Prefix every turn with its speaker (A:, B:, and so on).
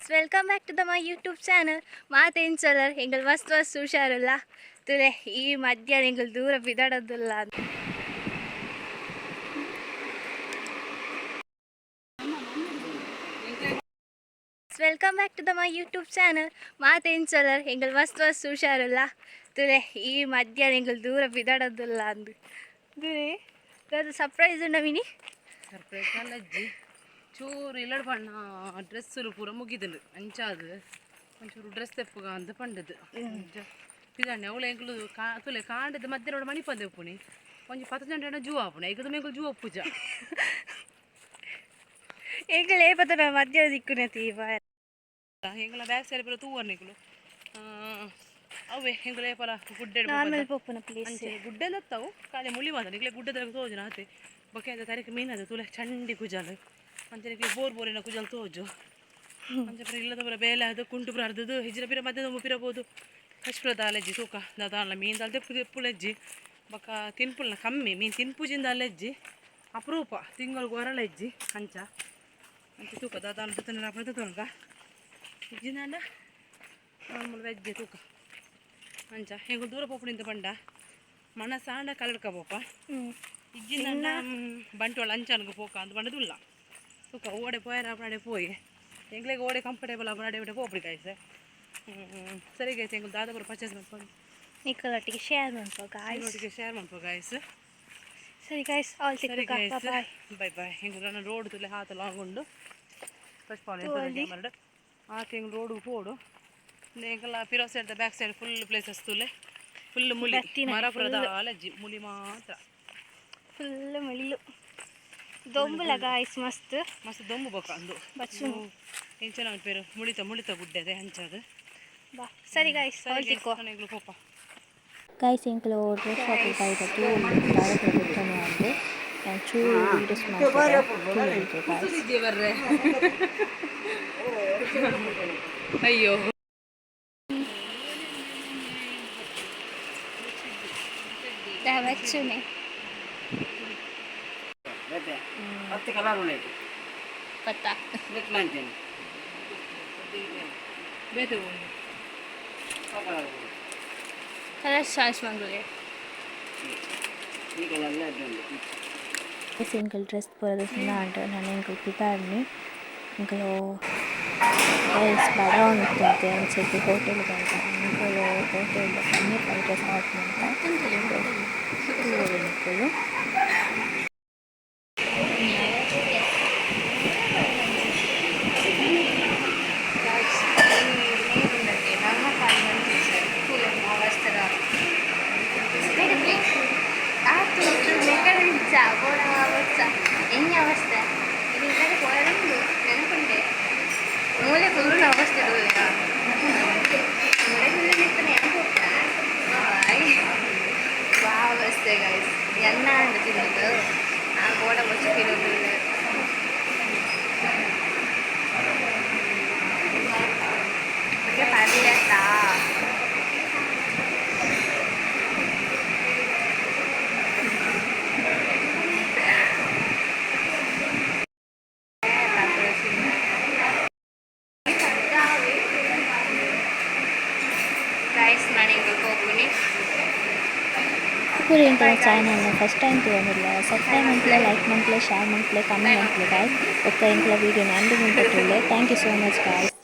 A: Welcome back to my YouTube channel. ಮಾತೇನ್ ಸಲರ್ ಎಂಗಲ್ ಮಸ್ತ್ ಹುಷಾರಲ್ಲ ತುಲೆ ಈ ಮಧ್ಯಾಹ್ನ ಎಂಗಲ್ ದೂರ ಬಿದಾಡೋದಿಲ್ಲ. Welcome back to my YouTube channel. ಮಾತೇನ್ ಸಲರ್ ಎಂಗಲ್ ಮಸ್ತ್ ಹುಷಾರಲ್ಲ ತುಲೆ ಈ ಮಧ್ಯಾಹ್ನ ಎಂಗಲ್ ದೂರ ಬಿದಾಡೋದಿಲ್ಲ ಅಂದು ತುಲೆ ಅದು ಸರ್ಪ್ರೈಸ್ ಉಂಡವಿನಿ
B: ಸರ್ಪ್ರೈಸ್ ಅಲ್ಲಜ್ಜಿ ಚೂರು ಇಲ್ಲಡ್ ಬಣ್ಣ ಡ್ರೆಸ್ಸುಲು ಪೂರ ಮುಗಿದಳು ಅಂಚಾದು ಒಂಚೂರು ಡ್ರೆಸ್ ತೆಪ್ಪುಗ ಅಂದು ಪಂಡದು ಪಿದಾಣೆ ಅವಳು ಎಂಕ್ಲು ತುಲೆ ಕಾಂಡದ ಮಧ್ಯಾಹ್ನ ಮಣಿ ಪಂದೆ ಉಪ್ಪುನಿ ಒಂಜಿ 10 ಗಂಟೆ ಜೂ ಆಪುಣ ಈಗ ಮೇಂಕಲು ಜೂ ಒಪ್ಪುಜ
A: ಎಂಗಲ್ ಏಪತ್ತ ಮಧ್ಯಾಹ್ನ ದಿಕ್ಕುನತಿ
B: ಎಂಗಲ ಬ್ಯಾಗ್ ಸೈಡ್ ಪೂರ ತೂವರ್ನಿಕ್ಲು ಅವೇ ಎಂಗಲೇ ಪಲ ಗುಡ್ಡೆ ಅಂಚೆ ಗುಡ್ಡೆದತ್ತವು ಕಾಲೆ ಮುಳಿ ಮಾತ ನಿಕ್ಲೆ ಗುಡ್ಡದ ತೋಜನ ಆತೆ ಬೊಕ್ಕೆ ಅಂತ ತರಕ ಮೀನದ ತುಲೆ ಚಂಡಿ ಕುಜಾಲು ಅಂಚೆ ನಿಕ್ಲೆ ಬೋರಿನ ಕುಜಲ್ ತೋಜು ಅಂಚೆ ಪುರ ಇಲ್ಲದ ಪುರ ಬೇಲೆ ಅದು ಕುಂಟು ಪುರ ಅರ್ದದು ಹಿಜ್ರ ಪಿರ ಮಧ್ಯದ ಮುಪ್ಪಿರಬಹುದು ಕಷ್ಟ ಅಲೆಜ್ಜಿ ತೂಕ ದಾದಾನ್ಲ ಮೀನು ದಾಲ್ ತೆಪ್ಪುಲೆಜ್ಜಿ ಬೊಕ್ಕ ತಿನ್ಪುಲ್ನ ಕಮ್ಮಿ ಮೀನು ತಿನ್ಪುಜಿಂದ ಅಲ್ಲೆಜ್ಜಿ ಅಪರೂಪ ತಿಂಗಳಿಗೆ ಹೊರಳೆಜ್ಜಿ ಅಂಚ ಅಂಚೆ ತೂಕ ದಾದಾನ ತುತ್ತನ ಪುರ ತುತ್ತನಕ ಇಜ್ಜಿನಾಂಡ ನಾರ್ಮಲ್ ವೆಜ್ಜೆ ತೂಕ ಅಂಚ ಹೆಂಗ ದೂರ ಪೋಪುನಿಂದ ಪಂಡ ಮಣ ಸಾಂಡ ಕಲಡ್ಕ ಪೋಪ ಇಜ್ಜಿನ ಬಂಟೋಳ ಅಂಚನಗ ಪೋಕ ಅಂತ ಪಂಡದುಲ್ಲ ತೂಕ ಓಡೆ ಪೋಯರ ಅಪಡೆ ಪೋಯಿ ಎಂಗ್ಲೆಗೆ ಓಡೆ ಕಂಫರ್ಟೇಬಲ್ ಅಪಡೆ ಬಿಡೆ ಪೋಪಡಿ ಕಾಯ್ಸೆ ಸರಿ ಗೈಸ್ ಎಂಗ್ ದಾದಾಪುರ ಪರ್ಚೇಸ್ ಮಾಡ್ಕೊಂಡು
A: ನಿಕ್ಕಲೊಟ್ಟಿಗೆ ಶೇರ್ ಮಾಡ್ಕೋ ಗಾಯ್ಸ್
B: ಒಟ್ಟಿಗೆ ಶೇರ್ ಮಾಡ್ಕೋ ಗಾಯ್ಸ್
A: ಸರಿ ಗಾಯ್ಸ್ ಆಲ್
B: ಸರಿ
A: ಸಿಕ್ಕ
B: ಗೈಸ್
A: ಬಾಯ್
B: ಬೈ ಬೈ ಹೆಂಗ ನಾನು ರೋಡ್ ತುಲೆ ಹಾತ ಲಾಂಗುಂಡು ಫಸ್ಟ್ ಪಾಲ್ ಮಾಡಿ ಆಕೆ ಹೆಂಗ್ ರೋಡು ಹೋಡು ಎಂಕಲ್ಲ ಪಿರೋ side back side full places ತುಲೆ ಫುಲ್ ಮುಲಿ ಮರಪುರದ ಅಲಜ್ಜಿ ಮುಲಿ ಮಾತ್ರ
A: ಫುಲ್ ಮುಳಿಲು ದೊಂಬುಲ ಗಾಯ್ಸ್ ಮಸ್ತ್
B: ಮಸ್ತ್ ದೊಂಬು ಬೊಕ್ಕ ಅಂದು
A: ಬಚ್ಚು
B: ಎಂಚನ ಪೇರು ಮುಳಿತ ಗುಡ್ಡೆ ಅದೇ ಹಂಚದು
A: ಬಾ ಸರಿ ಗಾಯ್ಸ್ ಆಲ್ ಸಿಕ್ಕೋ
B: ನನಗೆ ಪೋಪ
C: ಗೈಸ್ ಇಂಕಲು ಡ್ರೆಸ್ ಶಾಪಿಂಗ್ ಕಾಯ್ದಕ್ಕೆ ದಾದಪುರ ಬಿಡ್ತಾನೆ ಅಂದು ನಾನು ಚೂರು ವೀಡಿಯೋಸ್ ಮಾಡ್ತೀನಿ
B: ಬರ್ರೆ ಅಯ್ಯೋ
A: ಬಚ್ಚುನೆ
D: ಹತ್ತು ಕಲರ್ ಉಂಟು
A: ಪತ್ತಾ
D: ಮಾಡ್ತೇನೆ
B: ಬೇತೆ
A: ಕಲರ್ ಚಾಯ್ಸ್ ಮಾಡ್ಕೊಳ್ಳಿ
D: ಈ ಕಲರ್ ಉಂಟು
C: ಸಿಂಗಲ್ ಡ್ರೆಸ್ ಬರೋದು ಸುಮ್ಮನೆ ಅಂಟ ನಾನು ಇಂಕಲ್ ಪಿತಾಡ್ನಿ ಇಂಕಲು ರೈಸ್ ಬಡ ಉಂಟಂತೆ ಅನ್ಸಕ್ಕೆ ಹೋಟೆಲ್ಗೆ ಅಂತ ಇಂಕಲು hotel paneer fried rice order ಅಂತ ಇಂಕಲು
A: ಹೆಂಗೆ ಅವಸ್ಥೆ ಇಲ್ಲಿ ಹೋಯಲು ನೆನಪುಂಡೆ ಮೂಲೆ ಫುಲ್ ಅವಸ್ಥೆ ಬಾ ಅವಸ್ಥೆ ಗೈಸ್ ಎನ್ನ ಅಂತ ತಿನ್ನೋದು ಆ ಗೋಡ ಮುಚ್ಚಿ ತಿನ್ನೋದು ಫ್ಯಾಮಿಲಿ ಆಯ್ತಾ
C: पूरे इंटर चैनल फस्ट टाइम तोड़िल्ला सब्सक्राइब मंतले लाइक मंतले शेयर मंतले कमेंट मंतले गाइस ओके इंकला वीडियो अंड मुंटे thank you so much guys.